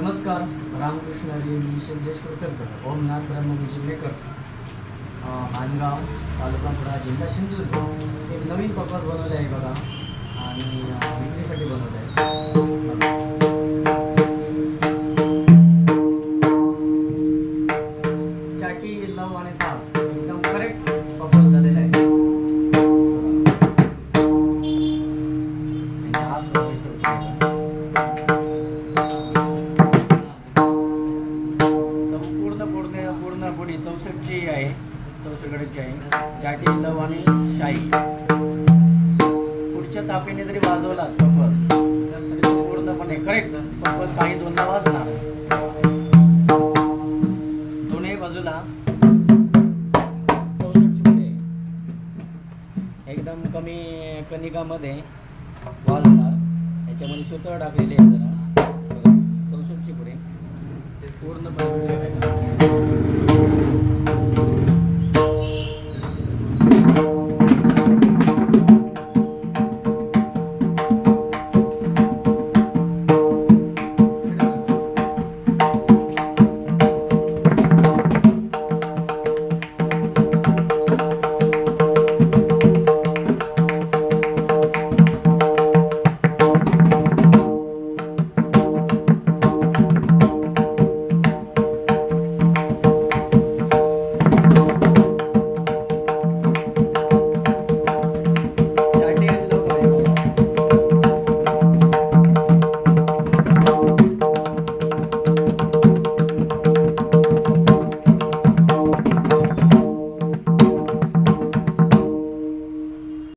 नमस्कार, रामकृष्ण हरी. मी शिंदेश कुलकर्णी, ओमनाथ ब्रह्म music maker, Mangaon, तालुका कुडाळ, जिल्हा सिंधुदुर्ग. एक नवीन पकवास बनवले आहे बघा आणि विक्रीसाठी बनवलं आहे. चाटी, लव आणि ताप एकदम करेक्ट पकवास झालेला आहे. पूर्ण पोळी 64ची आहे, 64 आहे. चाटी, लव आणि शाही. पुढच्या तापीने जरी वाजवला पकवास तरी तो पूर्णपणे करेक्ट पकवास काही दोनदा वाजणार. दोन्ही बाजूला 64ची पुढे एकदम कमी कणिकामध्ये वाजणार. याच्यामध्ये सुतळ टाकलेली आहे जरा 64ची पुढे ते पूर्णपणे